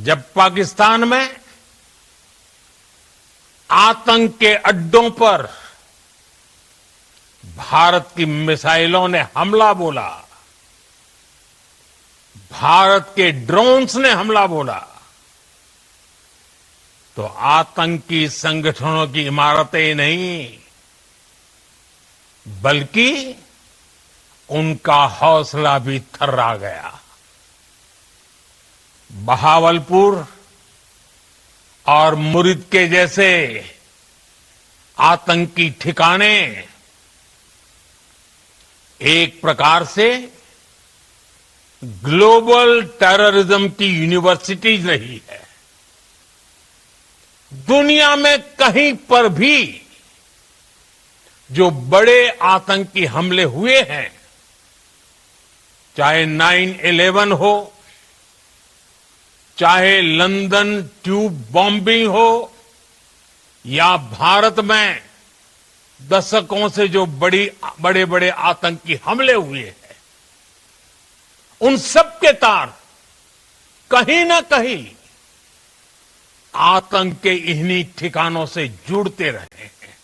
जब पाकिस्तान में आतंक के अड्डों पर भारत की मिसाइलों ने हमला बोला, भारत के ड्रोन्स ने हमला बोला, तो आतंकी संगठनों की इमारतें नहीं बल्कि उनका हौसला भी थर्रा गया। बहावलपुर और मुरिद के जैसे आतंकी ठिकाने एक प्रकार से ग्लोबल टेररिज्म की यूनिवर्सिटीज रही है। दुनिया में कहीं पर भी जो बड़े आतंकी हमले हुए हैं, चाहे 9/11 हो, चाहे लंदन ट्यूब बॉम्बिंग हो, या भारत में दशकों से जो बड़े बड़े आतंकी हमले हुए हैं, उन सब के तार कहीं ना कहीं आतंक के इन्हीं ठिकानों से जुड़ते रहे हैं।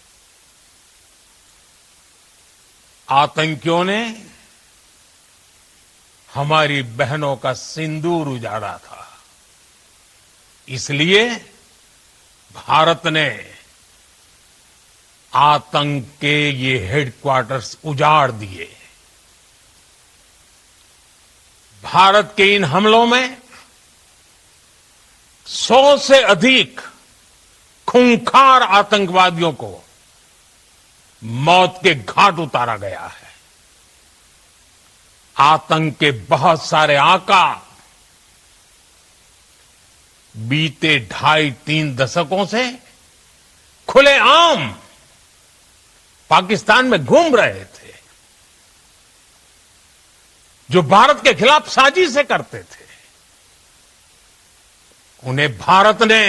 आतंकियों ने हमारी बहनों का सिंदूर उजाड़ा था, इसलिए भारत ने आतंक के ये हेडक्वार्टर्स उजाड़ दिए। भारत के इन हमलों में 100 से अधिक खूंखार आतंकवादियों को मौत के घाट उतारा गया है। आतंक के बहुत सारे आका बीते 2.5-3 दशकों से खुलेआम पाकिस्तान में घूम रहे थे, जो भारत के खिलाफ साजिशें करते थे। उन्हें भारत ने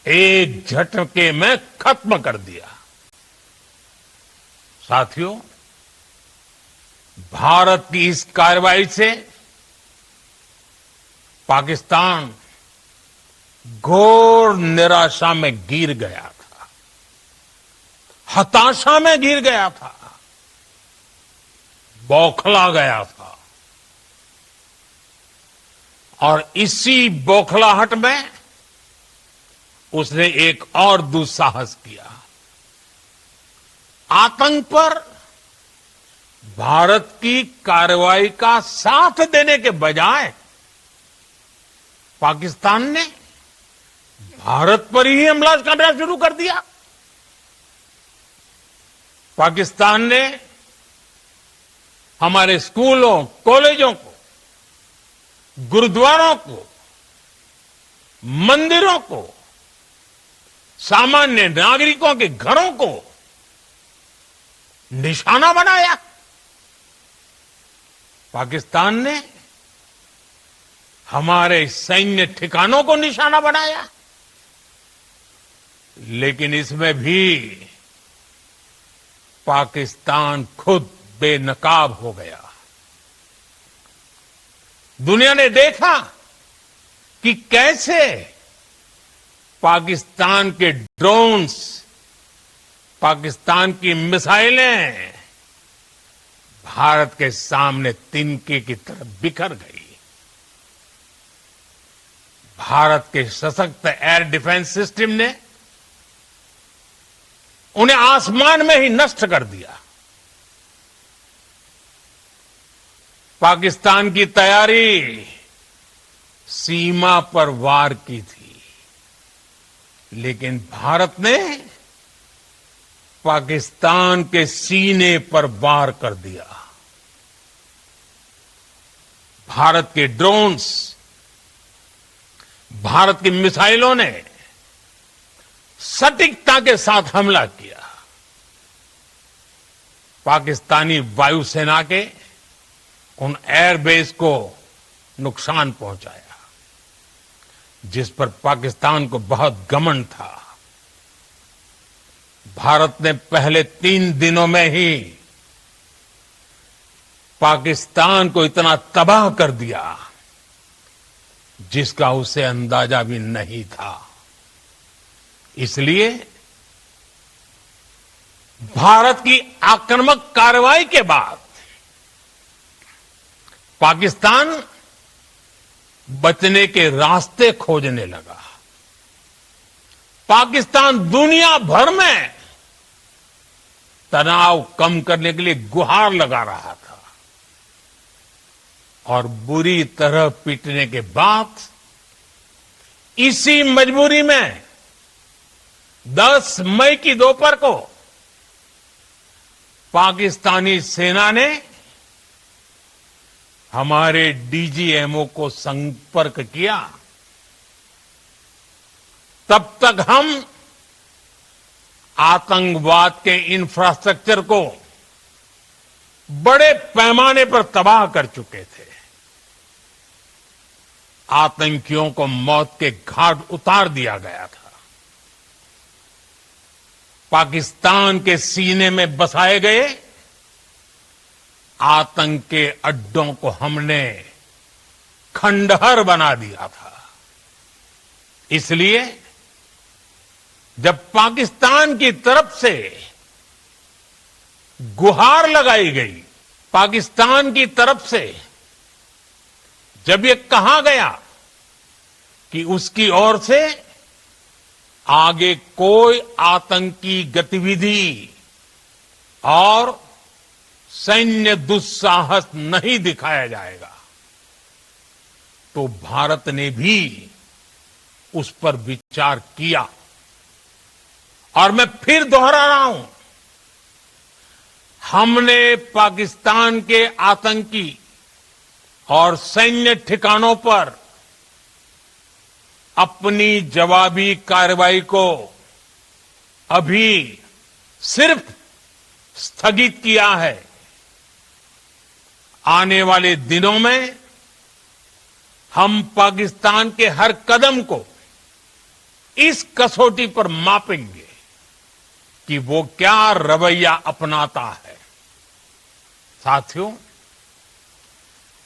एक झटके में खत्म कर दिया। साथियों, भारत की इस कार्रवाई से पाकिस्तान घोर निराशा में गिर गया था, हताशा में गिर गया था, बौखला गया था। और इसी बौखलाहट में उसने एक और दुस्साहस किया। आतंक पर भारत की कार्रवाई का साथ देने के बजाय पाकिस्तान ने भारत पर ही हमला करना शुरू कर दिया। पाकिस्तान ने हमारे स्कूलों, कॉलेजों को, गुरुद्वारों को, मंदिरों को, सामान्य नागरिकों के घरों को निशाना बनाया। पाकिस्तान ने हमारे सैन्य ठिकानों को निशाना बनाया। लेकिन इसमें भी पाकिस्तान खुद बेनकाब हो गया। दुनिया ने देखा कि कैसे पाकिस्तान के ड्रोन्स, पाकिस्तान की मिसाइलें भारत के सामने तिनके की तरफ बिखर गई। भारत के सशक्त एयर डिफेंस सिस्टम ने उन्हें आसमान में ही नष्ट कर दिया। पाकिस्तान की तैयारी सीमा पर वार की थी, लेकिन भारत ने पाकिस्तान के सीने पर वार कर दिया। भारत के ड्रोन्स, भारत की मिसाइलों ने सटीकता के साथ हमला किया। पाकिस्तानी वायुसेना के उन एयरबेस को नुकसान पहुंचाया, जिस पर पाकिस्तान को बहुत घमंड था। भारत ने पहले 3 दिनों में ही पाकिस्तान को इतना तबाह कर दिया जिसका उसे अंदाजा भी नहीं था। इसलिए भारत की आक्रामक कार्रवाई के बाद पाकिस्तान बचने के रास्ते खोजने लगा। पाकिस्तान दुनिया भर में तनाव कम करने के लिए गुहार लगा रहा था और बुरी तरह पीटने के बाद इसी मजबूरी में 10 मई की दोपहर को पाकिस्तानी सेना ने हमारे डीजीएमओ को संपर्क किया। तब तक हम आतंकवाद के इंफ्रास्ट्रक्चर को बड़े पैमाने पर तबाह कर चुके थे। आतंकियों को मौत के घाट उतार दिया गया था। पाकिस्तान के सीने में बसाए गए आतंक के अड्डों को हमने खंडहर बना दिया था। इसलिए जब पाकिस्तान की तरफ से गुहार लगाई गई, पाकिस्तान की तरफ से जब ये कहा गया कि उसकी ओर से आगे कोई आतंकी गतिविधि और सैन्य दुस्साहस नहीं दिखाया जाएगा, तो भारत ने भी उस पर विचार किया। और मैं फिर दोहरा रहा हूं, हमने पाकिस्तान के आतंकी और सैन्य ठिकानों पर अपनी जवाबी कार्रवाई को अभी सिर्फ स्थगित किया है। आने वाले दिनों में हम पाकिस्तान के हर कदम को इस कसौटी पर मापेंगे कि वो क्या रवैया अपनाता है। साथियों,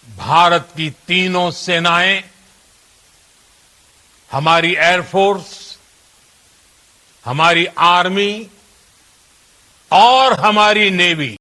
भारत की तीनों सेनाएं, हमारी एयरफोर्स, हमारी आर्मी और हमारी नेवी